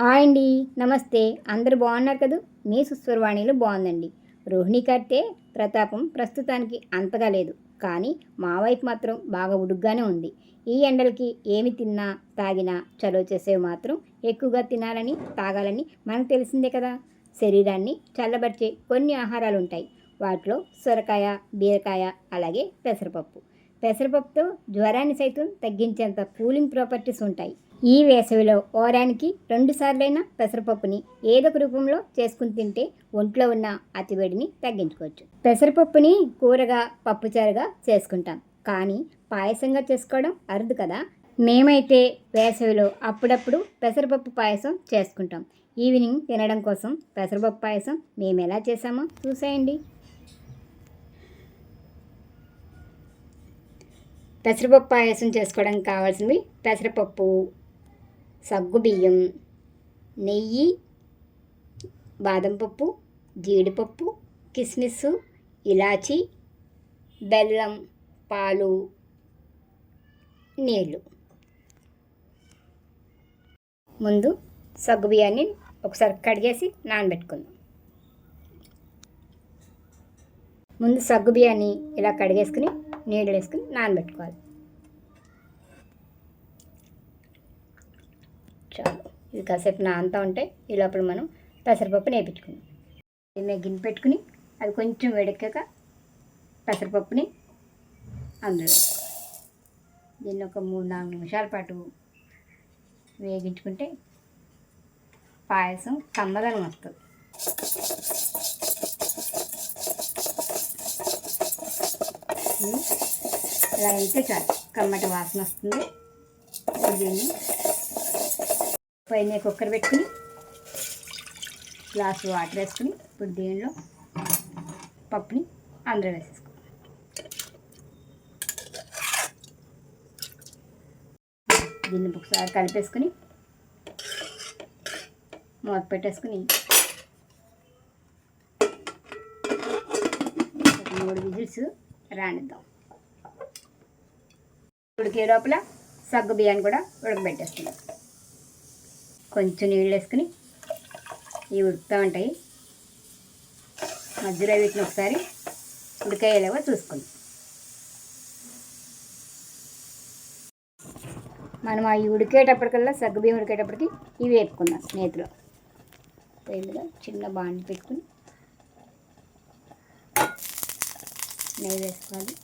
Hi అండి, నమస్తే. అందరూ బాగున్నారు కదా? మీ సుస్వరవాణిలో బాగుందండి. రోహిణి కట్టే ప్రతాపం ప్రస్తుతానికి అంతగా లేదు, కానీ మా వైపు మాత్రం బాగా ఉడుగ్గానే ఉంది. ఈ ఎండలకి ఏమి తిన్నా తాగినా చలువ చేసేవి మాత్రం ఎక్కువగా తినాలని తాగాలని మనకు తెలిసిందే కదా. శరీరాన్ని చల్లబరిచే కొన్ని ఆహారాలు ఉంటాయి. వాటిలో సొరకాయ, బీరకాయ, అలాగే పెసరపప్పు. పెసరపప్పుతో జ్వరాన్ని సైతం తగ్గించేంత కూలింగ్ ప్రాపర్టీస్ ఉంటాయి. ఈ వేసవిలో వారానికి 2 సార్లైనా పెసరపప్పుని ఏదో ఒక రూపంలో చేసుకుని తింటే ఒంట్లో ఉన్న అతివేడిని తగ్గించుకోవచ్చు. పెసరపప్పుని కూరగా, పప్పుచారుగా చేసుకుంటాం, కానీ పాయసంగా చేసుకోవడం అరుదు కదా. మేమైతే వేసవిలో అప్పుడప్పుడు పెసరపప్పు పాయసం చేసుకుంటాం. ఈవినింగ్ తినడం కోసం పెసరపప్పు పాయసం మేము ఎలా చేసామో చూసేయండి. పెసరపప్పు పాయసం చేసుకోవడానికి కావాల్సినవి పెసరపప్పు, సగ్గుబియ్యం, నెయ్యి, బాదం పప్పు, జీడిపప్పు, కిస్మిస్, ఇలాచి, బెల్లం, పాలు, నీళ్ళు. ముందు సగ్గుబియ్యాన్ని ఒకసారి కడిగేసి నానబెట్టుకుందాం. ముందు సగ్గుబియ్యాన్ని ఇలా కడిగేసుకుని నీళ్ళు వేసుకుని నానబెట్టుకోవాలి. చాలు, ఇది కాసేపు నానుతూ ఉంటే ఈ లోపల మనం పెసరపప్పు నేర్పించుకుందాం. దీన్ని గిన్నె పెట్టుకుని అది కొంచెం వేడెక్కాక పెసరపప్పుని అందులో దీన్ని ఒక 3-4 నిమిషాల పాటు వేగించుకుంటే పాయసం కమ్మదనం వస్తుంది. ఇలా అయితే చాలు, కమ్మటి వాసన వస్తుంది. దీన్ని పైన కుక్కర్ పెట్టుకుని గ్లాసు వాటర్ వేసుకుని ఇప్పుడు దీనిలో పప్పుని అందులో వేసేసుకో. దీన్ని ఒకసారి కలిపేసుకుని మూత పెట్టేసుకుని 3 విజిల్స్ రానిద్దాం. ఉడికే లోపల సగ్గు బియ్యాన్ని కూడా ఉడకబెట్టేస్తున్నాం. కొంచెం నీళ్ళు వేసుకుని ఇవి ఉడుకుతూ ఉంటాయి. మధ్యలో వీటిని ఒకసారి ఉడికేలాగా చూసుకుందాం. మనం అవి ఉడికేటప్పటికల్లా సగ్గుబియ్యం ఉడికేటప్పటికి ఇవి వేపుకుందాం. నేతిలో పొయ్యిగా చిన్న బాండి పెట్టుకుని నెయ్యి వేసుకోవాలి.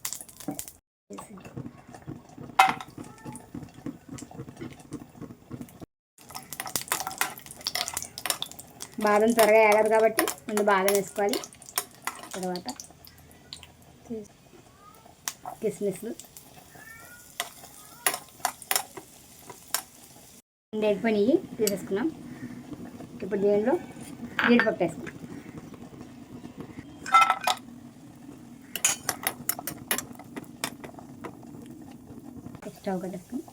బాదం త్వరగా ఏగదు కాబట్టి ముందు బాదం వేసుకోవాలి. తర్వాత కిస్మిస్లు వేగిపోయి తీసేసుకున్నాం. ఇప్పుడు దీనిలో జీడిపప్పు వేసుకున్నాం. స్టవ్ కట్టేసుకుని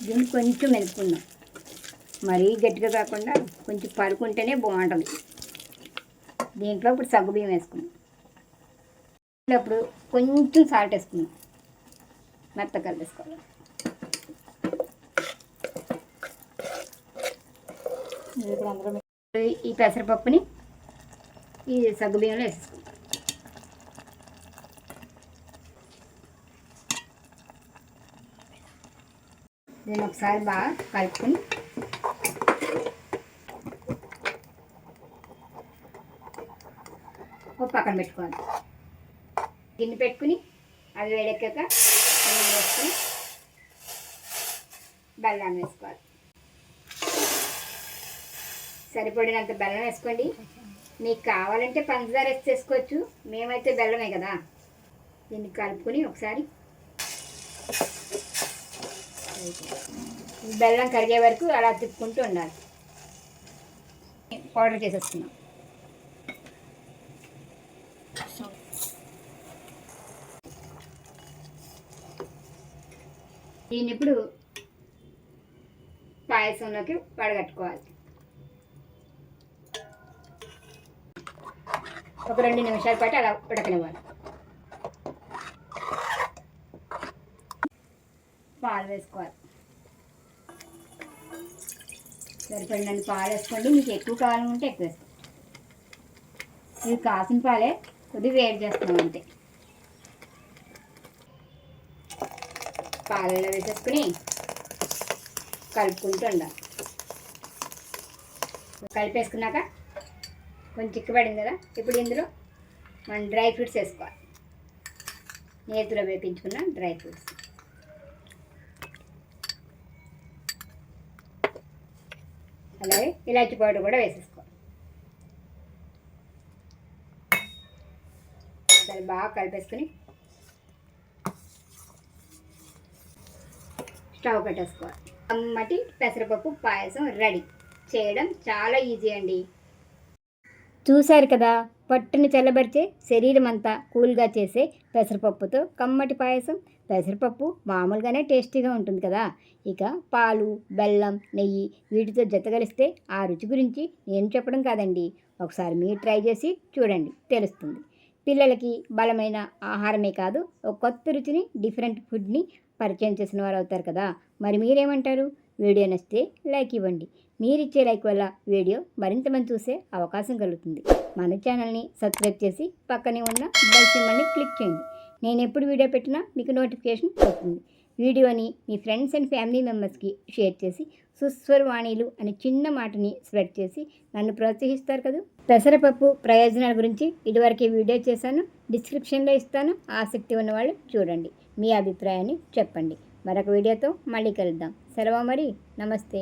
దీన్ని కొంచెం మెలుపుకుందాం. మరీ గట్టిగా కాకుండా కొంచెం పరుకుంటేనే బాగుంటుంది. దీంట్లో ఇప్పుడు సగ్గుబియ్యం వేసుకున్నాం. అప్పుడు కొంచెం సాల్ట్ వేసుకున్నాం. మెత్తగా కలిపేసుకోవాలి. ఈ పెసరపప్పుని ఈ సగ్గుబియ్యంలో వేసేసుకున్నాం. దీన్ని ఒకసారి బాగా కలుపుకొని ఒక పక్కన పెట్టుకోవాలి. గిన్నె పెట్టుకుని అది వేడెక్కాక నీళ్ళు వేసుకొని బెల్లాన్ని వేసుకోవాలి. సరిపడినంత బెల్లం వేసుకోండి. మీకు కావాలంటే పంచదార వేసి చేసుకోవచ్చు, మేమైతే బెల్లమే కదా. దీన్ని కలుపుకొని ఒకసారి బెల్లం కరిగే వరకు అలా తిప్పుకుంటూ ఉండాలి. పౌడర్ చేసేస్తున్నాం. దీన్ని ఇప్పుడు పాయసంలోకి వడగట్టుకోవాలి. ఒక 2 నిమిషాల పాటు అలా ఉడకనివ్వాలి. పాలు వేసుకోవాలి. సరిపడినన్ని పాలు వేసుకోండి. మీకు ఎక్కువ కావాలనుకుంటే ఎక్కువ వేసుకోండి. ఇది కాసిన పాలే, కొద్దిగా వేడి చేస్తున్నాం అంతే. పాలలో వేసేసుకుని కలుపుకుంటూ ఉండాలి. కలిపేసుకున్నాక కొంచెం చిక్కబడింది కదా, ఇప్పుడు ఇందులో మనం డ్రై ఫ్రూట్స్ వేసుకోవాలి. నేతిలో వేపించుకున్న డ్రై ఫ్రూట్స్, అలాగే ఇలాచి పౌడర్ కూడా వేసేసుకోవాలి. దాన్ని బాగా కలిపేసుకుని స్టవ్ పెట్టేసుకోవాలి. కమ్మటి పెసరపప్పు పాయసం రెడీ. చేయడం చాలా ఈజీ అండి. చూశారు కదా, పట్టుని చల్లబరిచే, శరీరం అంతా కూల్గా చేసే పెసరపప్పుతో కమ్మటి పాయసం. పెసరపప్పు మామూలుగానే టేస్టీగా ఉంటుంది కదా, ఇక పాలు, బెల్లం, నెయ్యి వీటితో జతగలిస్తే ఆ రుచి గురించి నేను చెప్పడం కాదండి, ఒకసారి మీరు ట్రై చేసి చూడండి, తెలుస్తుంది. పిల్లలకి బలమైన ఆహారమే కాదు, ఒక కొత్త రుచిని, డిఫరెంట్ ఫుడ్ని పరిచయం చేసిన వారు అవుతారు కదా. మరి మీరేమంటారు? వీడియో నచ్చితే లైక్ ఇవ్వండి. మీరిచ్చే లైక్ వల్ల వీడియో మరింత మంది చూసే అవకాశం కలుగుతుంది. మన ఛానల్ని సబ్స్క్రైబ్ చేసి పక్కనే ఉన్న బెల్ సింబల్ని క్లిక్ చేయండి. నేను ఎప్పుడు వీడియో పెట్టినా మీకు నోటిఫికేషన్ వస్తుంది. వీడియోని మీ ఫ్రెండ్స్ అండ్ ఫ్యామిలీ మెంబర్స్కి షేర్ చేసి సుస్వరవాణిలు అనే చిన్న మాటని స్ప్రెడ్ చేసి నన్ను ప్రోత్సహిస్తారు కదా. పెసరపప్పు ప్రయోజనాల గురించి ఇదివరకే వీడియో చేశాను, డిస్క్రిప్షన్లో ఇస్తాను. ఆసక్తి ఉన్నవాళ్ళు చూడండి, మీ అభిప్రాయాన్ని చెప్పండి. మరొక వీడియోతో మళ్ళీ కలుద్దాం. సెలవు మరి, నమస్తే.